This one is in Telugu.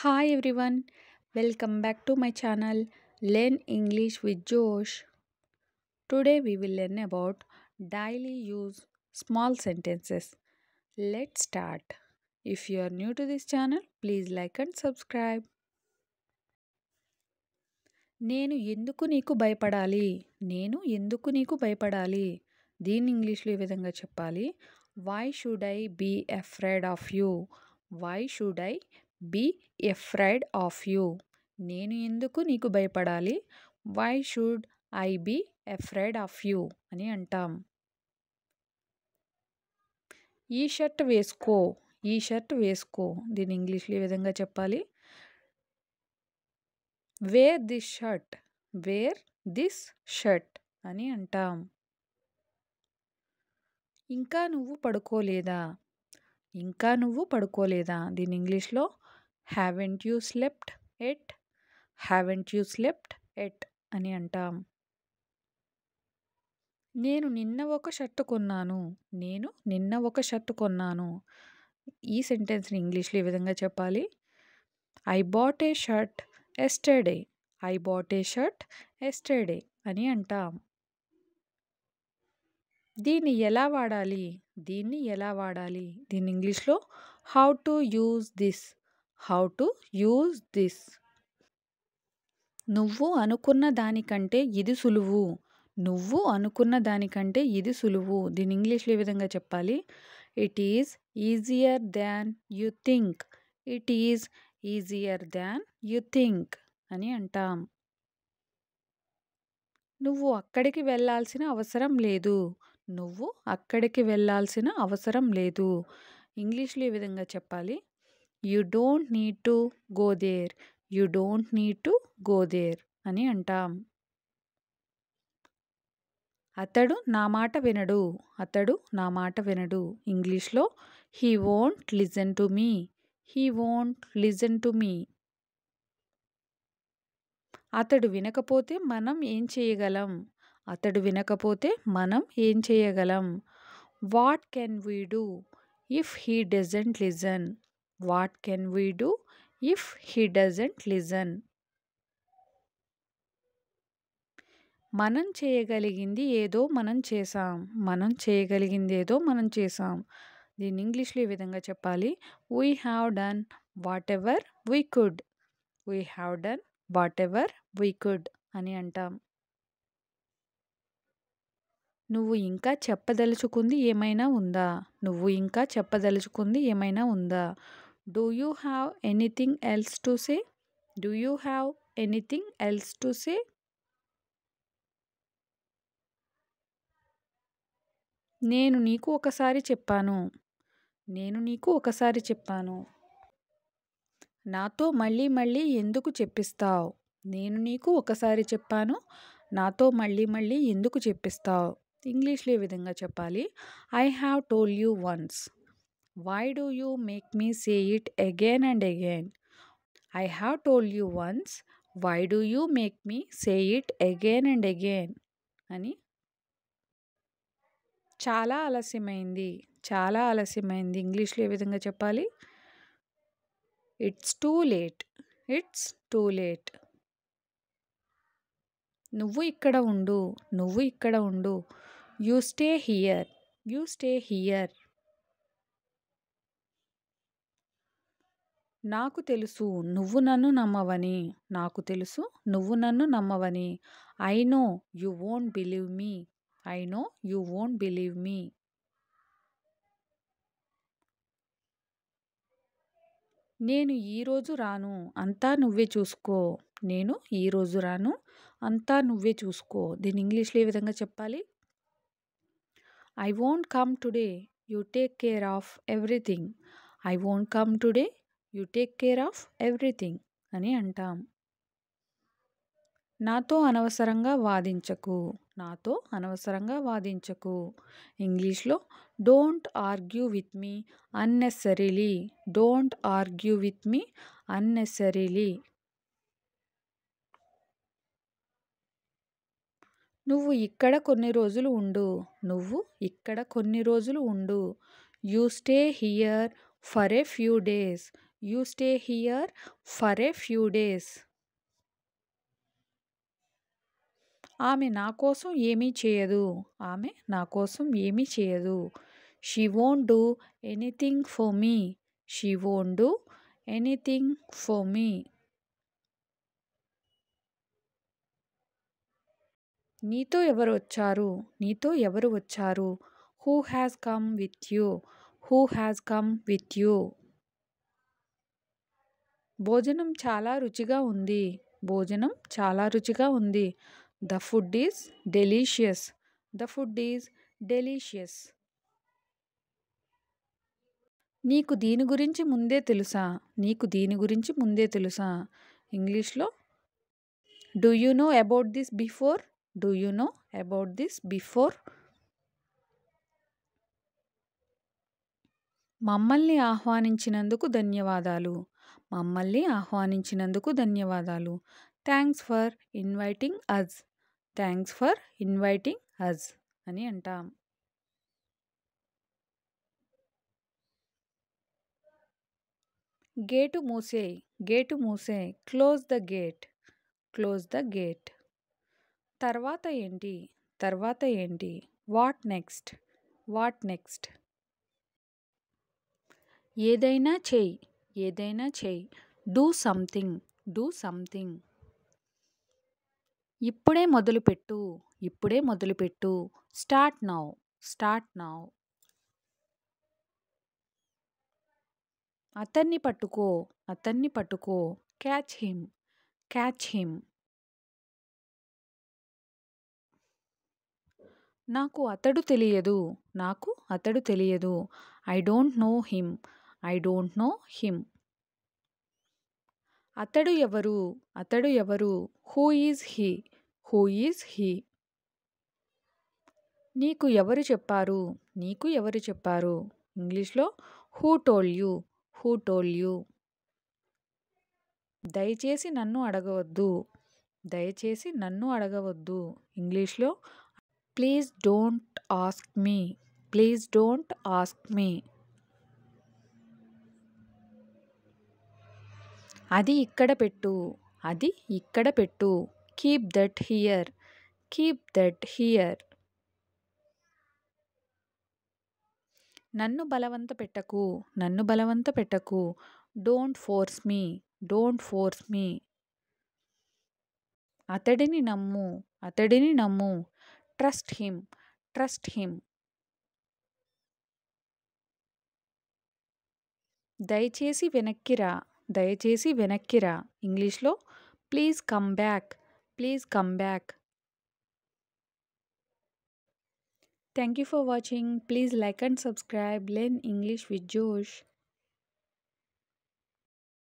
Hi everyone, welcome back to my channel Learn English with Josh. Today we will learn about daily use small sentences. Let's start. If you are new to this channel, please like and subscribe. నేను ఎందుకు నీకు భయపడాలి? నేను ఎందుకు నీకు భయపడాలి? దీన్ని ఇంగ్లీష్లో ఈ విధంగా చెప్పాలి. Why should I be afraid of you? Why should I be afraid of you? నేను ఎందుకు నీకు భయపడాలి? Why should I be afraid of you? అని అంటాం. ఈ షర్ట్ వేసుకో. ఈ షర్ట్ వేసుకో. దీన్ని ఇంగ్లీష్లో ఈ విధంగా చెప్పాలి. Wear this shirt. Wear this shirt అని అంటాం. ఇంకా నువ్వు పడుకోలేదా? ఇంకా నువ్వు పడుకోలేదా? దీని ఇంగ్లీష్లో haven't you slept at. Haven't you slept at అని అంటాం. నేను నిన్న ఒక షర్ట్ కొన్నాను. నేను నిన్న ఒక షర్ట్ కొన్నాను. ఈ సెంటెన్స్ని ఇంగ్లీష్లో ఈ విధంగా చెప్పాలి. I bought a shirt yesterday. I bought a shirt yesterday అని అంటాం. దీన్ని ఎలా వాడాలి? దీన్ని ఎలా వాడాలి? దీన్ని ఇంగ్లీష్లో how to use this. How to use this. నువ్వు అనుకున్న దానికంటే ఇది సులువు. నువ్వు అనుకున్న దానికంటే ఇది సులువు. దీన్ని ఇంగ్లీష్లో ఈ విధంగా చెప్పాలి. It is easier than you think. It is easier than you think అని అంటాం. నువ్వు అక్కడికి వెళ్ళాల్సిన అవసరం లేదు. నువ్వు అక్కడికి వెళ్ళాల్సిన అవసరం లేదు. ఇంగ్లీష్లో ఈ విధంగా చెప్పాలి. You don't need to go there. You don't need to go there అని అంటాం. అతడు నా మాట వినడు. అతడు నా మాట వినడు. ఇంగ్లీష్లో he won't listen to me. He won't listen to me. అతడు వినకపోతే మనం ఏం చేయగలం? అతడు వినకపోతే మనం ఏం చేయగలం? What can we do if he doesn't listen. What can we do if he doesn't listen. మనం చేయగలిగింది ఏదో మనం చేసాం. మనం చేయగలిగింది ఏదో మనం చేసాం. దీన్ని ఇంగ్లీష్లో ఈ విధంగా చెప్పాలి. We have done what ever we could. We have done what ever we could అని అంటాం. నువ్వు ఇంకా చెప్పదలుచుకుంది ఏమైనా ఉందా? నువ్వు ఇంకా చెప్పదలుచుకుంది ఏమైనా ఉందా? Do you have anything else to say. Do you have anything else to say. నేను నీకు ఒకసారి చెప్పాను. నేను నీకు ఒకసారి చెప్పాను. నాతో మళ్ళీ మళ్ళీ ఎందుకు చెప్పిస్తావు? నేను నీకు ఒకసారి చెప్పాను. నాతో మళ్ళీ మళ్ళీ ఎందుకు చెప్పిస్తావు? ఇంగ్లీష్లో ఈ విధంగా చెప్పాలి. I have told you once. Why do you make me say it again and again. I have told you once. Why do you make me say it again and again అని. చాలా ఆలస్యమైంది. చాలా ఆలస్యమైంది. ఇంగ్లీష్లో ఏ విధంగా చెప్పాలి? It's too late. It's too late. నువ్వు ఇక్కడ ఉండు. నువ్వు ఇక్కడ ఉండు. You stay here. You stay here. నాకు తెలుసు నువ్వు నన్ను నమ్మవని. నాకు తెలుసు నువ్వు నన్ను నమ్మవని. I know you won't believe me. I know you won't believe me. నేను ఈరోజు రాను. అంతా నువ్వే చూసుకో. నేను ఈరోజు రాను. అంతా నువ్వే చూసుకో. దీన్ని ఇంగ్లీష్లో ఏ విధంగా చెప్పాలి? I won't come today. You take care of everything. I won't come today. You take care of everything అని అంటాం. నాతో అనవసరంగా వాదించకు. నాతో అనవసరంగా వాదించకు. ఇంగ్లీష్లో don't argue with me unnecessarily. Don't argue with me unnecessarily. నువ్వు ఇక్కడ కొన్ని రోజులు ఉండు. నువ్వు ఇక్కడ కొన్ని రోజులు ఉండు. You stay here for a few days. You stay here for a few days. ఆమె నా కోసం ఏమీ చేయదు. ఆమె నా కోసం ఏమీ చేయదు. She won't do anything for me. She won't do anything for me. నీతో ఎవరు వచ్చారు? నీతో ఎవరు వచ్చారు? Who has come with you? Who has come with you? భోజనం చాలా రుచిగా ఉంది. భోజనం చాలా రుచిగా ఉంది. The food is delicious. The food is delicious. నీకు దీని గురించి ముందే తెలుసా? నీకు దీని గురించి ముందే తెలుసా? ఇంగ్లీష్లో do you know about this before? Do you know about this before? మమ్మల్ని ఆహ్వానించినందుకు ధన్యవాదాలు. మమ్మల్ని ఆహ్వానించినందుకు ధన్యవాదాలు. Thanks for inviting us. Thanks for inviting us అని అంటాం. గేటు మూసేయ్. గేటు మూసేయ్. Close the gate. Close the gate. తర్వాత ఏంటి? తర్వాత ఏంటి? What next? What next? ఏదైనా చెయ్యి. ఏదైనా చెయ్యి. Do something. Do something. ఇప్పుడే మొదలుపెట్టు. ఇప్పుడే మొదలుపెట్టు. Start now. Start now. అతన్ని పట్టుకో. అతన్ని పట్టుకో. Catch him. Catch him. నాకు అతడు తెలియదు. నాకు అతడు తెలియదు. I don't know him. I don't know him. అతడు ఎవరు? అతడు ఎవరు? Who is he? Who is he? నీకు ఎవరు చెప్పారు? నీకు ఎవరు చెప్పారు? ఇంగ్లీష్లో who told you? Who told you? దయచేసి నన్ను అడగవద్దు. దయచేసి నన్ను అడగవద్దు. ఇంగ్లీష్లో please don't ask me. Please don't ask me. అది ఇక్కడ పెట్టు. అది ఇక్కడ పెట్టు. Keep that here. Keep that here. నన్ను బలవంత పెట్టకు. నన్ను బలవంత పెట్టకు. Don't force me. Don't force me. అతడిని నమ్ము. అతడిని నమ్ము. Trust him. Trust him. దయచేసి వెనక్కిరా. దయచేసి వెనక్కిరా. ఇంగ్లీష్లో please come back. Please come back. Thank you for watching. Please like and subscribe. Learn English with Josh.